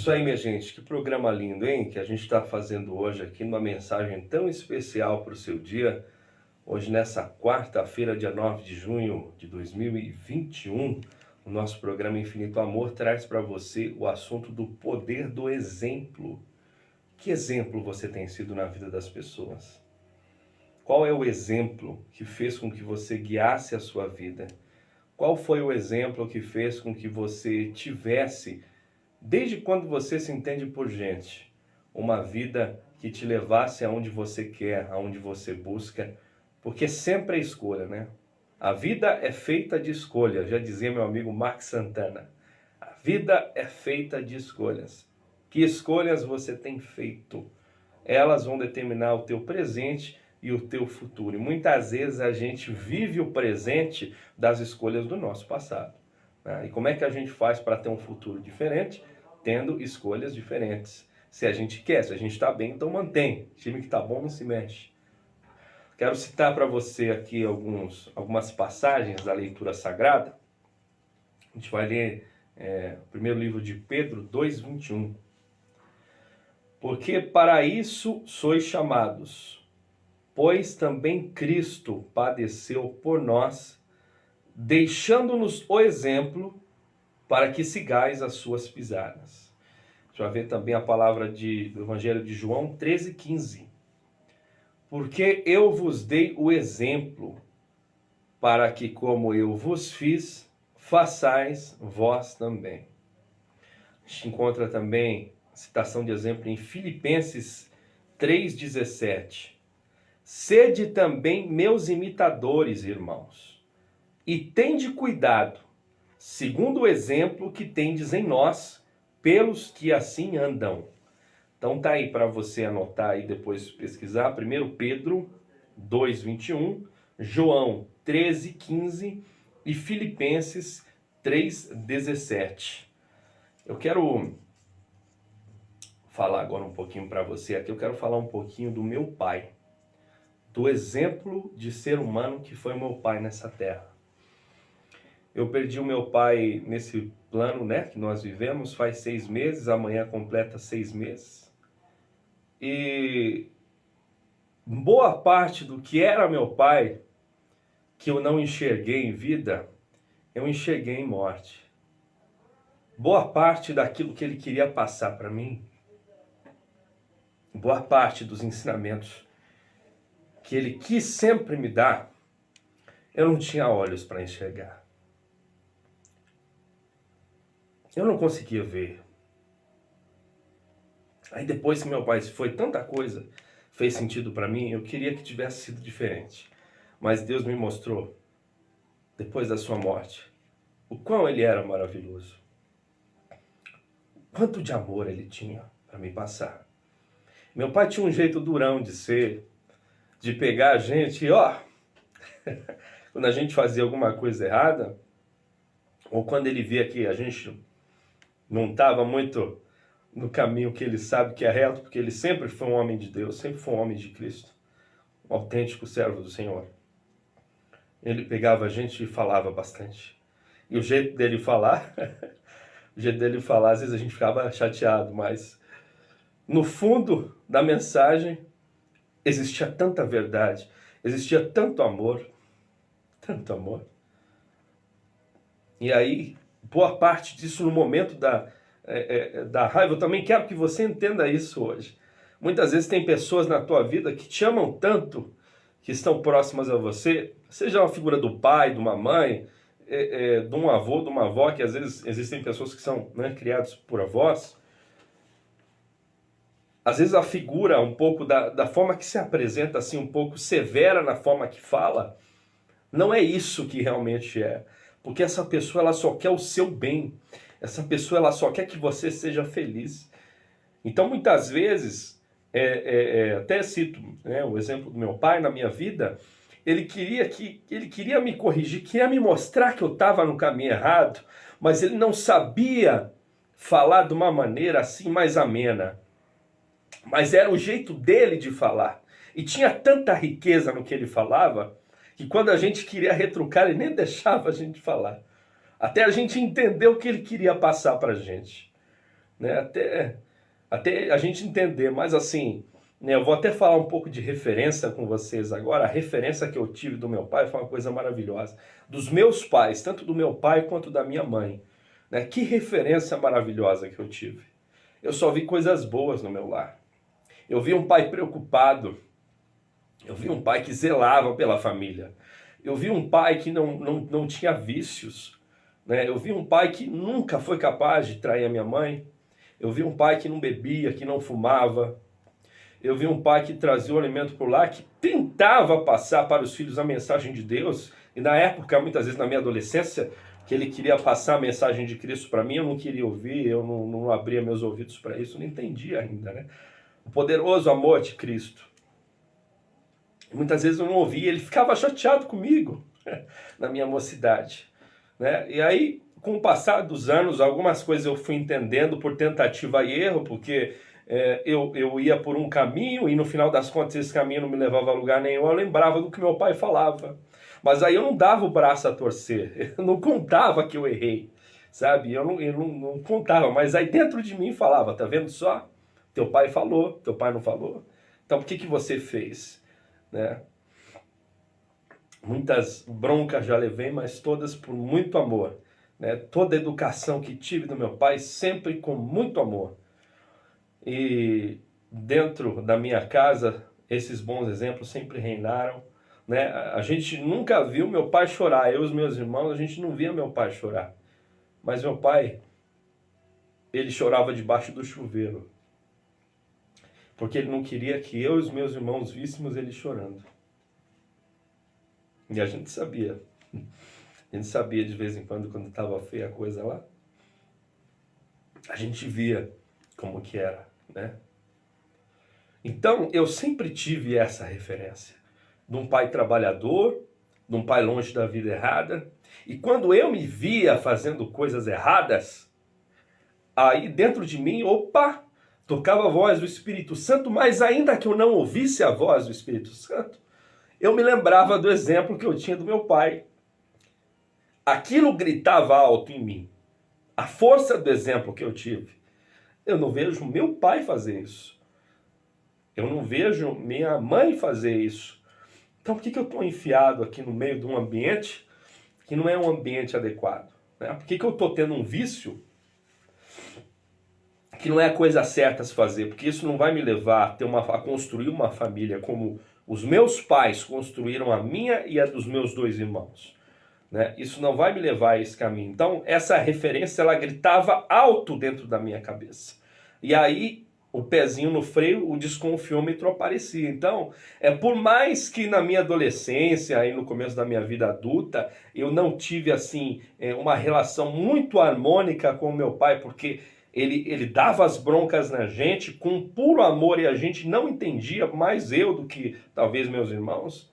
Isso aí, minha gente, que programa lindo, hein? Que a gente está fazendo hoje aqui, numa mensagem tão especial para o seu dia. Hoje, nessa quarta-feira, dia 9 de junho de 2021, o nosso programa Infinito Amor traz para você o assunto do poder do exemplo. Que exemplo você tem sido na vida das pessoas? Qual é o exemplo que fez com que você guiasse a sua vida? Qual foi o exemplo que fez com que você tivesse, desde quando você se entende por gente, uma vida que te levasse aonde você quer, aonde você busca? Porque sempre é escolha, né? A vida é feita de escolhas, já dizia meu amigo Mark Santana. A vida é feita de escolhas. Que escolhas você tem feito? Elas vão determinar o teu presente e o teu futuro. E muitas vezes a gente vive o presente das escolhas do nosso passado, né? E como é que a gente faz para ter um futuro diferente? Tendo escolhas diferentes. Se a gente quer, se a gente está bem, então mantém. O time que está bom não se mexe. Quero citar para você aqui algumas passagens da leitura sagrada. A gente vai ler o primeiro livro de Pedro 2:21. Porque para isso sois chamados, pois também Cristo padeceu por nós, deixando-nos o exemplo para que sigais as suas pisadas. A gente vai ver também a palavra do Evangelho de João 13:15. Porque eu vos dei o exemplo, para que como eu vos fiz, façais vós também. A gente encontra também citação de exemplo em Filipenses 3:17. Sede também meus imitadores, irmãos, e tende cuidado, segundo o exemplo que tendes em nós, pelos que assim andam. Então tá aí para você anotar e depois pesquisar. 1 Pedro 2:21, João 13:15 e Filipenses 3:17. Eu quero falar agora um pouquinho para você aqui. Eu quero falar um pouquinho do meu pai, do exemplo de ser humano que foi o meu pai nessa terra. Eu perdi o meu pai nesse plano, né, que nós vivemos faz 6 meses, amanhã completa 6 meses. E boa parte do que era meu pai, que eu não enxerguei em vida, eu enxerguei em morte. Boa parte daquilo que ele queria passar para mim, boa parte dos ensinamentos que ele quis sempre me dar, eu não tinha olhos para enxergar. Eu não conseguia ver. Aí depois que meu pai foi, tanta coisa fez sentido para mim, eu queria que tivesse sido diferente. Mas Deus me mostrou, depois da sua morte, o quão ele era maravilhoso. Quanto de amor ele tinha para me passar. Meu pai tinha um jeito durão de ser, de pegar a gente e quando a gente fazia alguma coisa errada, ou quando ele via que a gente não estava muito no caminho que ele sabe que é reto, porque ele sempre foi um homem de Deus, sempre foi um homem de Cristo, um autêntico servo do Senhor. Ele pegava a gente e falava bastante. E o jeito dele falar, às vezes a gente ficava chateado, mas no fundo da mensagem existia tanta verdade, existia tanto amor, tanto amor. E aí, boa parte disso no momento da raiva, eu também quero que você entenda isso hoje. Muitas vezes tem pessoas na tua vida que te amam tanto, que estão próximas a você, seja uma figura do pai, de uma mãe, de um avô, de uma avó, que às vezes existem pessoas que são, né, criadas por avós. Às vezes a figura um pouco da forma que se apresenta, assim, um pouco severa na forma que fala, não é isso que realmente é. Porque essa pessoa ela só quer o seu bem. Essa pessoa ela só quer que você seja feliz. Então muitas vezes, até cito, né, o exemplo do meu pai na minha vida, ele queria me corrigir, queria me mostrar que eu estava no caminho errado, mas ele não sabia falar de uma maneira assim mais amena. Mas era o jeito dele de falar. E tinha tanta riqueza no que ele falava, que quando a gente queria retrucar, ele nem deixava a gente falar. Até a gente entender o que ele queria passar para a gente. né? Até a gente entender, mas assim, né, eu vou até falar um pouco de referência com vocês agora. A referência que eu tive do meu pai foi uma coisa maravilhosa. Dos meus pais, tanto do meu pai quanto da minha mãe, né? Que referência maravilhosa que eu tive. Eu só vi coisas boas no meu lar. Eu vi um pai preocupado. Eu vi um pai que zelava pela família. Eu vi um pai que não tinha vícios, né? Eu vi um pai que nunca foi capaz de trair a minha mãe. Eu vi um pai que não bebia, que não fumava. Eu vi um pai que trazia o alimento para o lar, que tentava passar para os filhos a mensagem de Deus. E na época, muitas vezes na minha adolescência, que ele queria passar a mensagem de Cristo para mim, eu não queria ouvir, eu não abria meus ouvidos para isso, eu não entendia ainda, né? O poderoso amor de Cristo. Muitas vezes eu não ouvia, ele ficava chateado comigo na minha mocidade, né? E aí, com o passar dos anos, algumas coisas eu fui entendendo por tentativa e erro, porque eu ia por um caminho e no final das contas esse caminho não me levava a lugar nenhum. Eu lembrava do que meu pai falava, mas aí eu não dava o braço a torcer, eu não contava que eu errei, sabe? Eu não contava, mas aí dentro de mim falava, tá vendo só? Teu pai falou, teu pai não falou, então por que você fez? Né? Muitas broncas já levei, mas todas por muito amor, né? Toda a educação que tive do meu pai, sempre com muito amor. E dentro da minha casa, esses bons exemplos sempre reinaram, né? A gente nunca viu meu pai chorar, eu e os meus irmãos, a gente não via meu pai chorar. Mas meu pai, ele chorava debaixo do chuveiro, porque ele não queria que eu e os meus irmãos víssemos ele chorando. E a gente sabia. A gente sabia de vez em quando estava feia a coisa lá. A gente via como que era, né? Então, eu sempre tive essa referência. De um pai trabalhador, de um pai longe da vida errada. E quando eu me via fazendo coisas erradas, aí dentro de mim, opa, tocava a voz do Espírito Santo, mas ainda que eu não ouvisse a voz do Espírito Santo, eu me lembrava do exemplo que eu tinha do meu pai. Aquilo gritava alto em mim. A força do exemplo que eu tive. Eu não vejo meu pai fazer isso. Eu não vejo minha mãe fazer isso. Então por que eu estou enfiado aqui no meio de um ambiente que não é um ambiente adequado? Né? Por que eu estou tendo um vício que não é a coisa certa a se fazer? Porque isso não vai me levar a construir uma família como os meus pais construíram a minha e a dos meus dois irmãos. Né? Isso não vai me levar a esse caminho. Então, essa referência, ela gritava alto dentro da minha cabeça. E aí, o pezinho no freio, o desconfiômetro aparecia. Então, por mais que na minha adolescência e no começo da minha vida adulta, eu não tive, assim, uma relação muito harmônica com o meu pai, porque ele dava as broncas na gente com puro amor e a gente não entendia, mais eu do que talvez meus irmãos.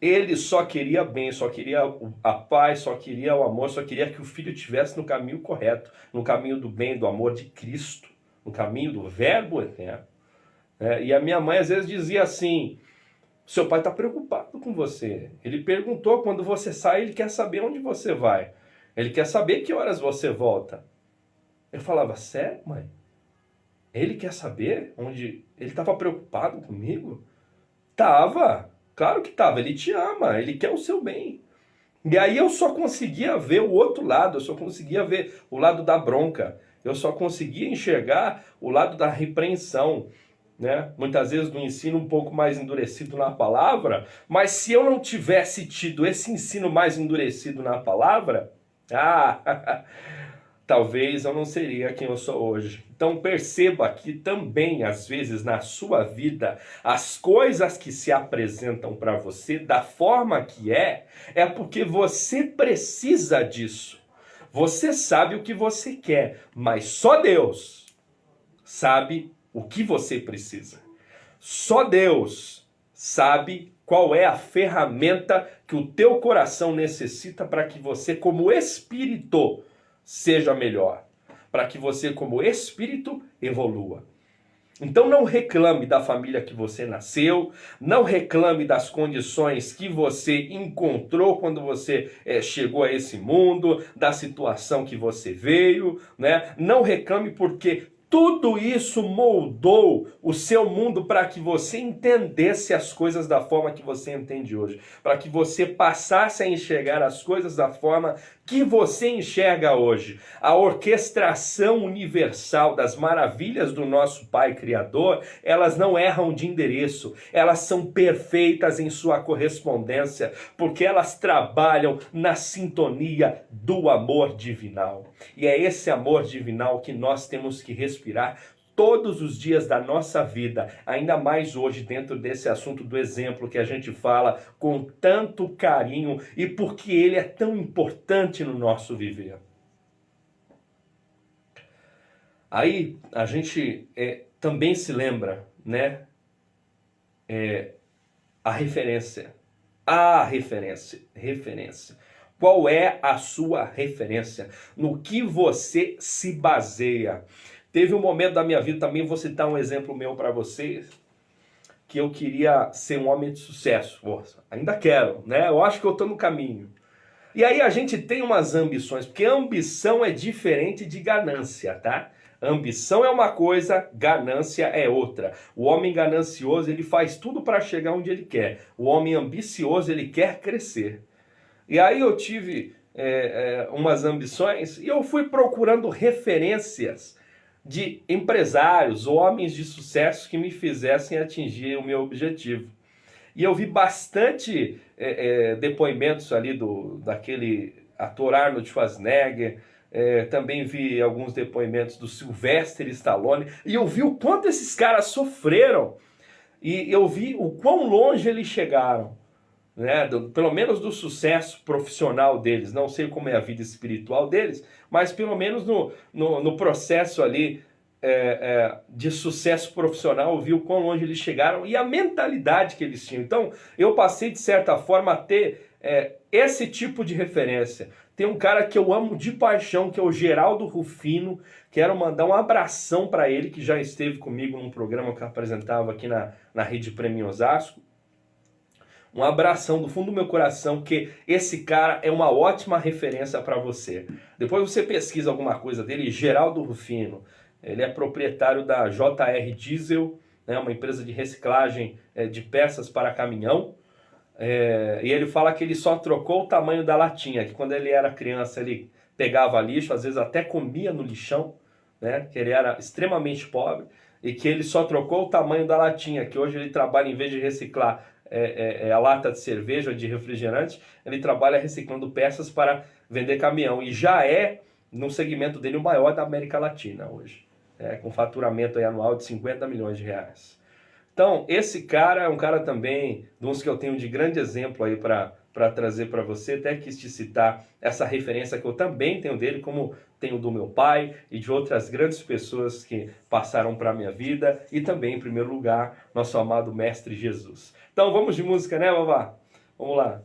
Ele só queria bem, só queria a paz, só queria o amor, só queria que o filho estivesse no caminho correto, no caminho do bem, do amor de Cristo, no caminho do verbo eterno. E a minha mãe às vezes dizia assim, seu pai está preocupado com você. Ele perguntou quando você sai, ele quer saber onde você vai. Ele quer saber que horas você volta. Eu falava, sério, mãe? Ele quer saber onde... Ele estava preocupado comigo? Tava, claro que tava. Ele te ama, ele quer o seu bem. E aí eu só conseguia ver o outro lado, eu só conseguia ver o lado da bronca. Eu só conseguia enxergar o lado da repreensão, né? Muitas vezes do ensino um pouco mais endurecido na palavra, mas se eu não tivesse tido esse ensino mais endurecido na palavra, talvez eu não seria quem eu sou hoje. Então perceba que também, às vezes, na sua vida, as coisas que se apresentam para você da forma que é porque você precisa disso. Você sabe o que você quer, mas só Deus sabe o que você precisa. Só Deus sabe qual é a ferramenta que o teu coração necessita para que você, como espírito, seja melhor, para que você como espírito evolua. Então não reclame da família que você nasceu, não reclame das condições que você encontrou quando você chegou a esse mundo, da situação que você veio, né? Não reclame porque tudo isso moldou o seu mundo para que você entendesse as coisas da forma que você entende hoje, para que você passasse a enxergar as coisas da forma que você enxerga hoje. A orquestração universal das maravilhas do nosso Pai Criador, elas não erram de endereço, elas são perfeitas em sua correspondência, porque elas trabalham na sintonia do amor divinal. E é esse amor divinal que nós temos que respirar todos os dias da nossa vida, ainda mais hoje dentro desse assunto do exemplo que a gente fala com tanto carinho e porque ele é tão importante no nosso viver. Aí a gente também se lembra, né? A referência. Qual é a sua referência? No que você se baseia? Teve um momento da minha vida também, vou citar um exemplo meu para vocês, que eu queria ser um homem de sucesso. Nossa, ainda quero, né? Eu acho que eu estou no caminho. E aí a gente tem umas ambições, porque ambição é diferente de ganância, tá? Ambição é uma coisa, ganância é outra. O homem ganancioso, ele faz tudo para chegar onde ele quer. O homem ambicioso, ele quer crescer. E aí eu tive umas ambições e eu fui procurando referências de empresários, homens de sucesso que me fizessem atingir o meu objetivo. E eu vi bastante depoimentos ali daquele ator Arnold Schwarzenegger, também vi alguns depoimentos do Sylvester Stallone, e eu vi o quanto esses caras sofreram, e eu vi o quão longe eles chegaram, né? Pelo menos do sucesso profissional deles. Não sei como é a vida espiritual deles, mas pelo menos no processo ali de sucesso profissional, eu vi o quão longe eles chegaram e a mentalidade que eles tinham. Então eu passei de certa forma a ter esse tipo de referência. Tem um cara que eu amo de paixão, que é o Geraldo Rufino. Quero mandar um abração para ele, que já esteve comigo num programa que eu apresentava aqui na Rede Prêmio Osasco. Um abração do fundo do meu coração, que esse cara é uma ótima referência para você. Depois você pesquisa alguma coisa dele, Geraldo Rufino. Ele é proprietário da JR Diesel, né, uma empresa de reciclagem de peças para caminhão. E ele fala que ele só trocou o tamanho da latinha, que quando ele era criança ele pegava lixo, às vezes até comia no lixão, né, que ele era extremamente pobre, e que ele só trocou o tamanho da latinha, que hoje ele trabalha, em vez de reciclar a lata de cerveja, de refrigerante, ele trabalha reciclando peças para vender caminhão, e já é, no segmento dele, o maior da América Latina hoje, com faturamento anual de 50 milhões de reais. Então, esse cara é um cara também, dos que eu tenho de grande exemplo aí para trazer para você. Até quis te citar essa referência que eu também tenho dele, como tenho do meu pai e de outras grandes pessoas que passaram para a minha vida, e também, em primeiro lugar, nosso amado Mestre Jesus. Então, vamos de música, né, Vavá? Vamos lá.